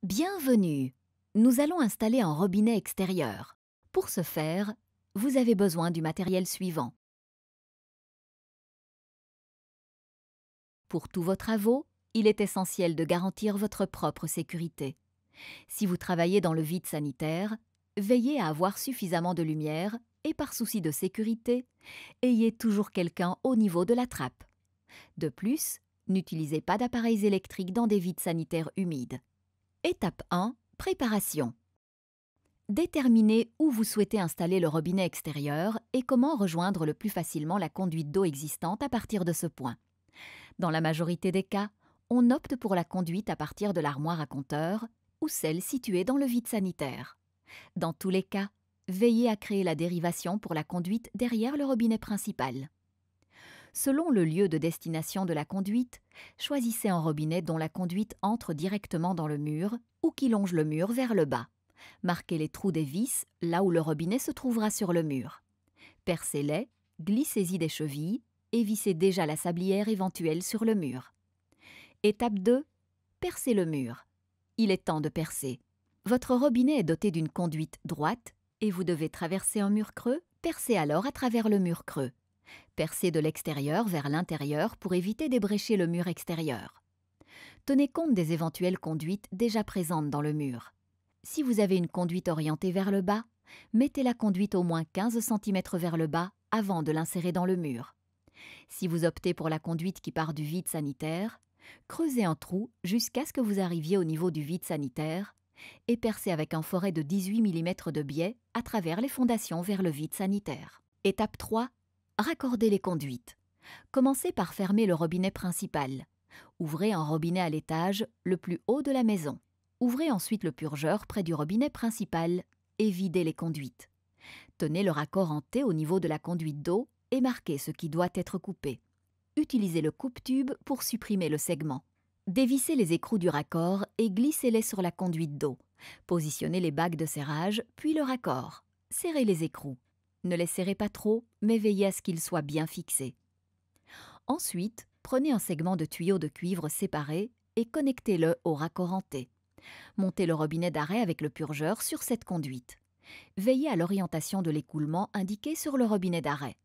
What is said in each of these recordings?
Bienvenue! Nous allons installer un robinet extérieur. Pour ce faire, vous avez besoin du matériel suivant. Pour tous vos travaux, il est essentiel de garantir votre propre sécurité. Si vous travaillez dans le vide sanitaire, veillez à avoir suffisamment de lumière et par souci de sécurité, ayez toujours quelqu'un au niveau de la trappe. De plus, n'utilisez pas d'appareils électriques dans des vides sanitaires humides. Étape 1. Préparation. Déterminez où vous souhaitez installer le robinet extérieur et comment rejoindre le plus facilement la conduite d'eau existante à partir de ce point. Dans la majorité des cas, on opte pour la conduite à partir de l'armoire à compteur ou celle située dans le vide sanitaire. Dans tous les cas, veillez à créer la dérivation pour la conduite derrière le robinet principal. Selon le lieu de destination de la conduite, choisissez un robinet dont la conduite entre directement dans le mur ou qui longe le mur vers le bas. Marquez les trous des vis là où le robinet se trouvera sur le mur. Percez-les, glissez-y des chevilles et vissez déjà la sablière éventuelle sur le mur. Étape 2. Percez le mur. Il est temps de percer. Votre robinet est doté d'une conduite droite et vous devez traverser un mur creux, percez alors à travers le mur creux. Percez de l'extérieur vers l'intérieur pour éviter d'ébrécher le mur extérieur. Tenez compte des éventuelles conduites déjà présentes dans le mur. Si vous avez une conduite orientée vers le bas, mettez la conduite au moins 15 cm vers le bas avant de l'insérer dans le mur. Si vous optez pour la conduite qui part du vide sanitaire, creusez un trou jusqu'à ce que vous arriviez au niveau du vide sanitaire et percez avec un forêt de 18 mm de biais à travers les fondations vers le vide sanitaire. Étape 3. Raccordez les conduites. Commencez par fermer le robinet principal. Ouvrez un robinet à l'étage le plus haut de la maison. Ouvrez ensuite le purgeur près du robinet principal et videz les conduites. Tenez le raccord en T au niveau de la conduite d'eau et marquez ce qui doit être coupé. Utilisez le coupe-tube pour supprimer le segment. Dévissez les écrous du raccord et glissez-les sur la conduite d'eau. Positionnez les bagues de serrage, puis le raccord. Serrez les écrous. Ne les serrez pas trop, mais veillez à ce qu'ils soient bien fixés. Ensuite, prenez un segment de tuyau de cuivre séparé et connectez-le au raccord en T. Montez le robinet d'arrêt avec le purgeur sur cette conduite. Veillez à l'orientation de l'écoulement indiquée sur le robinet d'arrêt.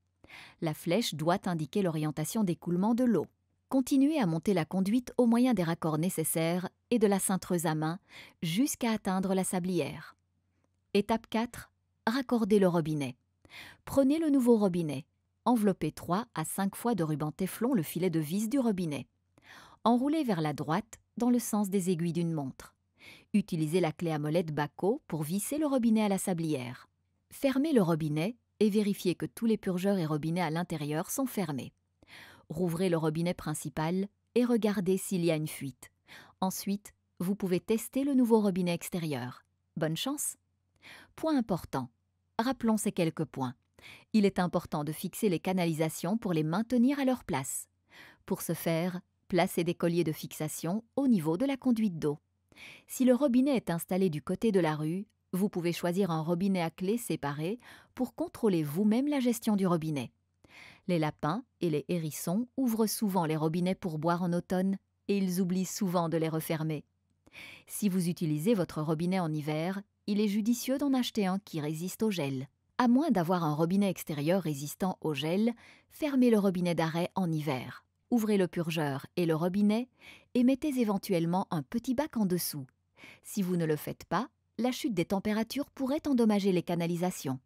La flèche doit indiquer l'orientation d'écoulement de l'eau. Continuez à monter la conduite au moyen des raccords nécessaires et de la cintreuse à main jusqu'à atteindre la sablière. Étape 4. Raccordez le robinet. Prenez le nouveau robinet. Enveloppez 3 à 5 fois de ruban téflon le filet de vis du robinet. Enroulez vers la droite dans le sens des aiguilles d'une montre. Utilisez la clé à molette Bacco pour visser le robinet à la sablière. Fermez le robinet et vérifiez que tous les purgeurs et robinets à l'intérieur sont fermés. Rouvrez le robinet principal et regardez s'il y a une fuite. Ensuite, vous pouvez tester le nouveau robinet extérieur. Bonne chance! Point important. Rappelons ces quelques points. Il est important de fixer les canalisations pour les maintenir à leur place. Pour ce faire, placez des colliers de fixation au niveau de la conduite d'eau. Si le robinet est installé du côté de la rue, vous pouvez choisir un robinet à clé séparé pour contrôler vous-même la gestion du robinet. Les lapins et les hérissons ouvrent souvent les robinets pour boire en automne et ils oublient souvent de les refermer. Si vous utilisez votre robinet en hiver, il est judicieux d'en acheter un qui résiste au gel. À moins d'avoir un robinet extérieur résistant au gel, fermez le robinet d'arrêt en hiver. Ouvrez le purgeur et le robinet et mettez éventuellement un petit bac en dessous. Si vous ne le faites pas, la chute des températures pourrait endommager les canalisations.